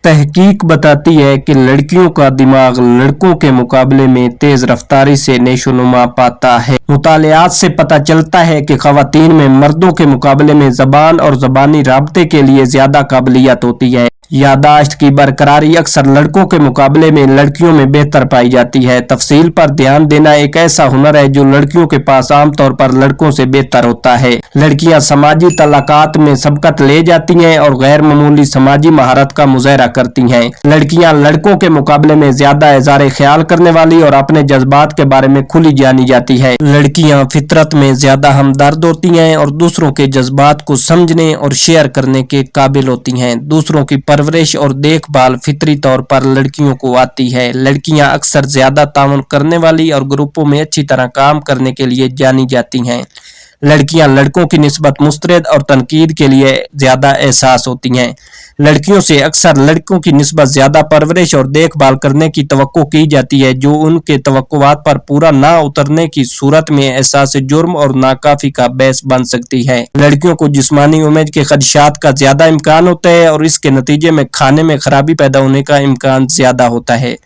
तहकीक बताती है कि लड़कियों का दिमाग लड़कों के मुकाबले में तेज रफ्तारी से नेशोनुमा पाता है। मुतालियात से पता चलता है कि ख़वातीन में मर्दों के मुकाबले में ज़बान और ज़बानी राब्ते के लिए ज़्यादा काबिलियत होती है। यादाश्त की बरकरारी अक्सर लड़कों के मुकाबले में लड़कियों में बेहतर पाई जाती है। तफसील पर ध्यान देना एक ऐसा हुनर है जो लड़कियों के पास आमतौर पर लड़कों से बेहतर होता है। लड़कियां समाजी तलाकात में सबकत ले जाती हैं और गैर मामूली समाजी महारत का मुजाहरा करती हैं। लड़कियां लड़कों के मुकाबले में ज्यादा इज़हार ख्याल करने वाली और अपने जज्बात के बारे में खुली जानी जाती है। लड़कियां फितरत में ज्यादा हमदर्द होती हैं और दूसरों के जज्बात को समझने और शेयर करने के काबिल होती हैं। दूसरों की परवरिश और देखभाल फितरी तौर पर लड़कियों को आती है। लड़कियां अक्सर ज्यादा ताउन करने वाली और ग्रुपों में अच्छी तरह काम करने के लिए जानी जाती हैं। लड़कियां लड़कों की निस्बत मुस्तरद और तनकीद के लिए ज्यादा एहसास होती हैं। लड़कियों से अक्सर लड़कों की निस्बत ज्यादा परवरिश और देखभाल करने की तवक्को की जाती है, जो उनके तवक्कुआत पर पूरा ना उतरने की सूरत में एहसास जुर्म और नाकाफी का बहस बन सकती है। लड़कियों को जिस्मानी इमेज के खदशात का ज्यादा इम्कान होता है और इसके नतीजे में खाने में खराबी पैदा होने का इम्कान ज्यादा होता है।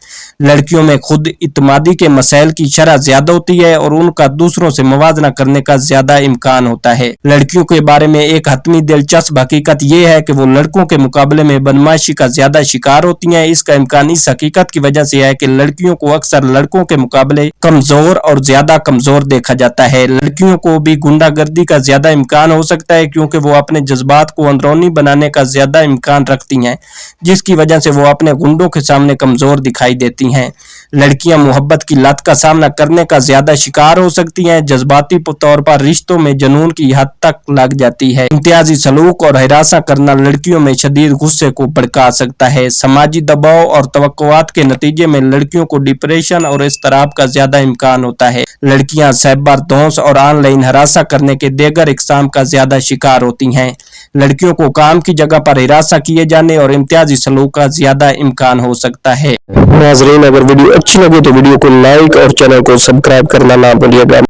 लड़कियों में खुद इत्मादी के मसाइल की शरह ज्यादा होती है और उनका दूसरों से मुवाजना करने का ज्यादा इम्कान होता है। लड़कियों के बारे में एक हतमी दिलचस्प हकीकत यह है कि वो लड़कों के मुकाबले में बदमाशी का ज्यादा शिकार होती हैं। इसका इम्कान इस हकीकत की वजह से है कि लड़कियों को अक्सर लड़कों के मुकाबले कमजोर और ज्यादा कमजोर देखा जाता है। लड़कियों को भी गुंडागर्दी का ज्यादा इम्कान हो सकता है, क्योंकि वो अपने जज्बात को अंदरूनी बनाने का ज्यादा इम्कान रखती हैं, जिसकी वजह से वो अपने गुंडों के सामने कमजोर दिखाई देती हैं। लड़कियां मोहब्बत की लत का सामना करने का ज्यादा शिकार हो सकती हैं। जज्बाती तौर पर रिश्तों में जुनून की हद तक लग जाती है। इम्तियाजी सलूक और हिरासा करना लड़कियों में शदीद गुस्से को भड़का सकता है। समाजी दबाव और तवक्कुआत के नतीजे में लड़कियों को डिप्रेशन और इज़्तिराब का ज्यादा इम्कान होता है। लड़कियां साइबर धौंस और ऑनलाइन हरासा करने के दीगर इक़साम का ज्यादा शिकार होती हैं। लड़कियों को काम की जगह पर हिरासा किए जाने और इम्तियाजी सलूक का ज्यादा इम्कान हो सकता है। नाज़रीन, अगर वीडियो अच्छी लगे तो वीडियो को लाइक और चैनल को सब्सक्राइब करना ना भूलिएगा।